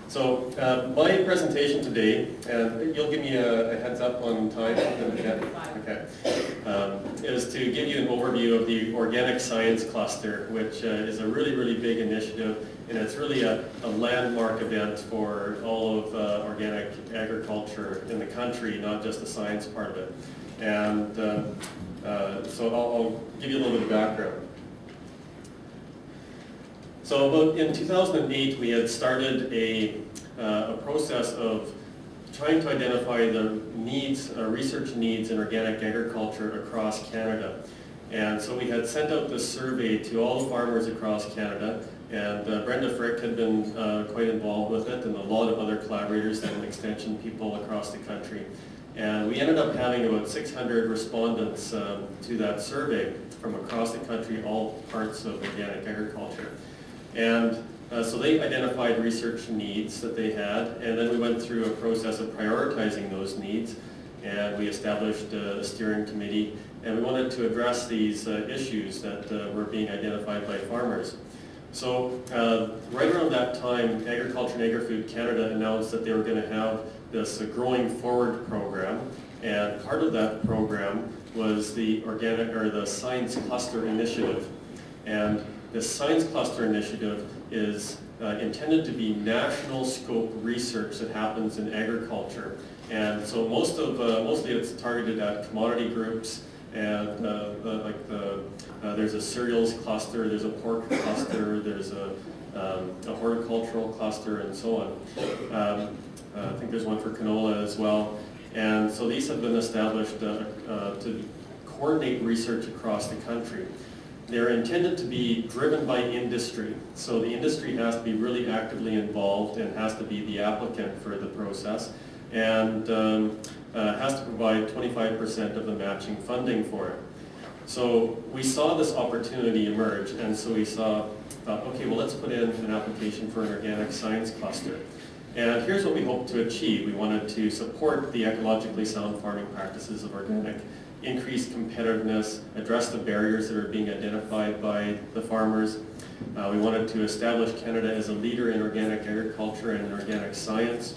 So my presentation today, and you'll give me a heads up on time, okay, is to give you an overview of the Organic Science Cluster, which is a really, really big initiative, and it's really a landmark event for all of organic agriculture in the country, not just the science part of it. And so I'll give you a little bit of background. So about in 2008, we had started a process of trying to identify the needs, research needs in organic agriculture across Canada. And so we had sent out this survey to all the farmers across Canada, and Brenda Frick had been quite involved with it, and a lot of other collaborators and extension people across the country. And we ended up having about 600 respondents to that survey from across the country, all parts of organic agriculture. And so they identified research needs that they had, and then we went through a process of prioritizing those needs, and we established a steering committee, and we wanted to address these issues that were being identified by farmers. So right around that time, Agriculture and Agri-Food Canada announced that they were going to have this Growing Forward program, and part of that program was the Science Cluster Initiative. And the Science Cluster Initiative is intended to be national scope research that happens in agriculture. And so mostly it's targeted at commodity groups, and there's a cereals cluster, there's a pork cluster, there's a horticultural cluster, and so on. I think there's one for canola as well. And so these have been established to coordinate research across the country. They're intended to be driven by industry, so the industry has to be really actively involved and has to be the applicant for the process, and has to provide 25% of the matching funding for it. So we saw this opportunity emerge, and so we thought, okay, well, let's put in an application for an organic science cluster. And here's what we hope to achieve. We wanted to support the ecologically sound farming practices of organic, increase competitiveness, address the barriers that are being identified by the farmers. We wanted to establish Canada as a leader in organic agriculture and in organic science.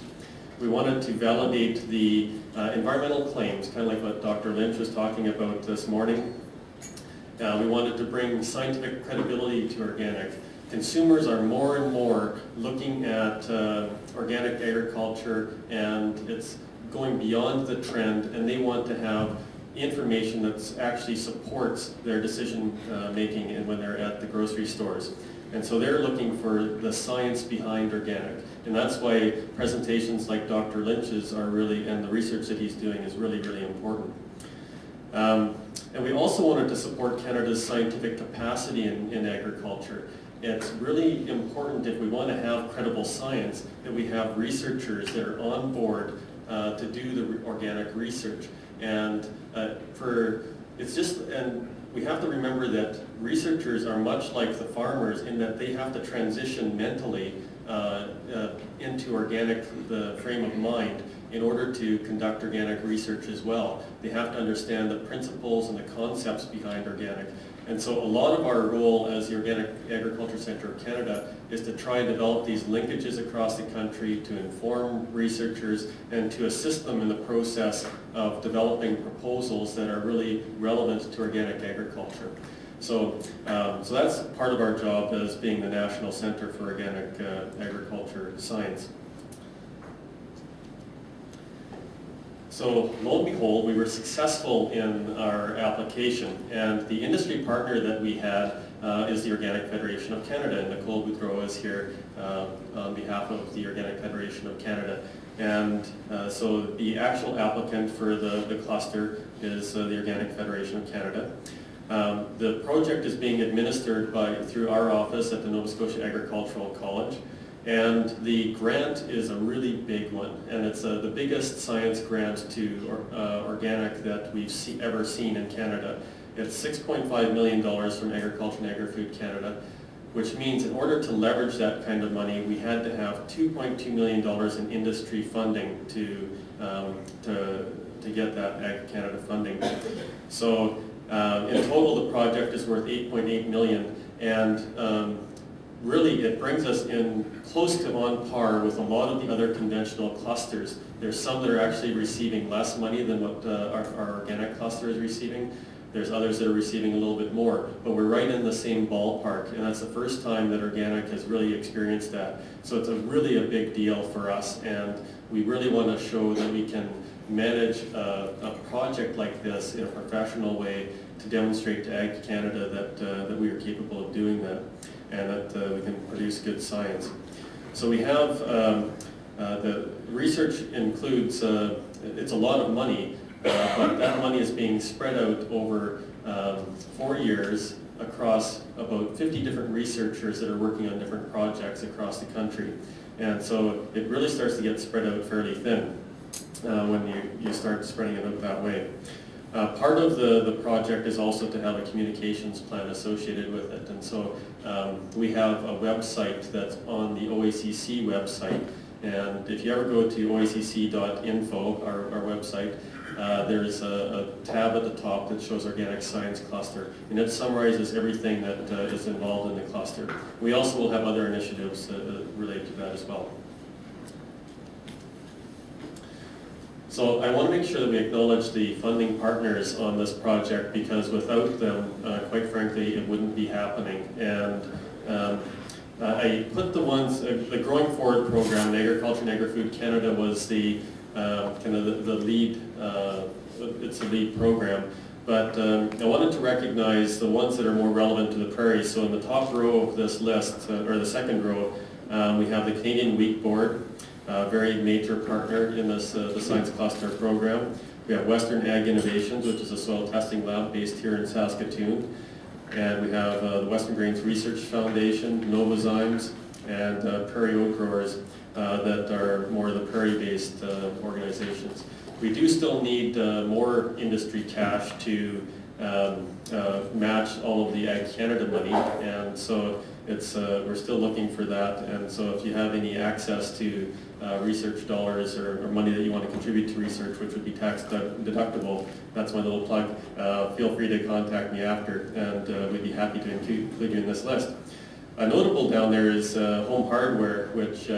We wanted to validate the environmental claims, kind of like what Dr. Lynch was talking about this morning. We wanted to bring scientific credibility to organic. Consumers are more and more looking at organic agriculture, and it's going beyond the trend, and they want to have information that actually supports their decision making and when they're at the grocery stores. And so they're looking for the science behind organic. And that's why presentations like Dr. Lynch's are really, and the research that he's doing is really, really important. And we also wanted to support Canada's scientific capacity in agriculture. It's really important, if we want to have credible science, that we have researchers that are on board to do the organic research. And we have to remember that researchers are much like the farmers in that they have to transition mentally into the frame of mind in order to conduct organic research as well. They have to understand the principles and the concepts behind organic. And so a lot of our role as the Organic Agriculture Centre of Canada is to try and develop these linkages across the country to inform researchers and to assist them in the process of developing proposals that are really relevant to organic agriculture. So that's part of our job as being the National Centre for Organic Agriculture Science. So lo and behold, we were successful in our application, and the industry partner that we had is the Organic Federation of Canada, and Nicole Boudreau is here on behalf of the Organic Federation of Canada. And so the actual applicant for the cluster is the Organic Federation of Canada. The project is being administered through our office at the Nova Scotia Agricultural College. And the grant is a really big one, and it's the biggest science grant to organic that we've ever seen in Canada. It's $6.5 million from Agriculture and Agri-Food Canada, which means in order to leverage that kind of money, we had to have $2.2 million in industry funding to get that Ag Canada funding. So in total, the project is worth $8.8 million, and really it brings us in close to on par with a lot of the other conventional clusters. There's some that are actually receiving less money than what our organic cluster is receiving. There's others that are receiving a little bit more, but we're right in the same ballpark, and that's the first time that organic has really experienced that. So it's really a big deal for us, and we really want to show that we can manage a project like this in a professional way to demonstrate to Ag Canada that we are capable of doing that, and that we can produce good science. So we have, the research includes, it's a lot of money, but that money is being spread out over 4 years across about 50 different researchers that are working on different projects across the country. And so it really starts to get spread out fairly thin when you start spreading it out that way. Part of the project is also to have a communications plan associated with it. And so we have a website that's on the OACC website. And if you ever go to oacc.info, our website, there's a tab at the top that shows Organic Science Cluster, and it summarizes everything that is involved in the cluster. We also will have other initiatives related to that as well. So I want to make sure that we acknowledge the funding partners on this project, because without them, quite frankly, it wouldn't be happening. And I put the ones, the Growing Forward program, Agriculture and Agri-Food Canada was the kind of the lead, it's a lead program. But I wanted to recognize the ones that are more relevant to the prairies. So in the top row of this list, or the second row, we have the Canadian Wheat Board, a very major partner in this the Science Cluster program. We have Western Ag Innovations, which is a soil testing lab based here in Saskatoon. And we have the Western Grains Research Foundation, Novozymes, and Prairie Oat Growers that are more the prairie-based organizations. We do still need more industry cash to match all of the Ag Canada money, and so it's we're still looking for that. And so if you have any access to research dollars or money that you want to contribute to research, which would be tax deductible, that's my little plug. Feel free to contact me after, and we'd be happy to include you in this list. A notable down there is Home Hardware, which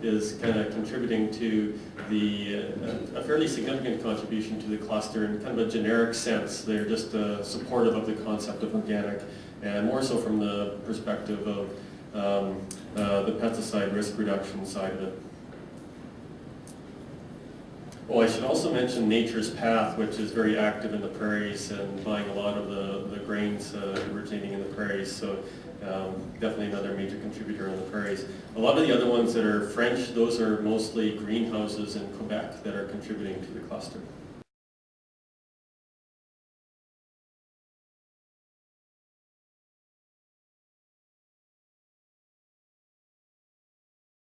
is kind of contributing to a fairly significant contribution to the cluster in kind of a generic sense. They're just supportive of the concept of organic, and more so from the perspective of the pesticide risk reduction side of it. Oh, I should also mention Nature's Path, which is very active in the prairies and buying a lot of the grains originating in the prairies. So definitely another major contributor on the prairies. A lot of the other ones that are French, those are mostly greenhouses in Quebec that are contributing to the cluster.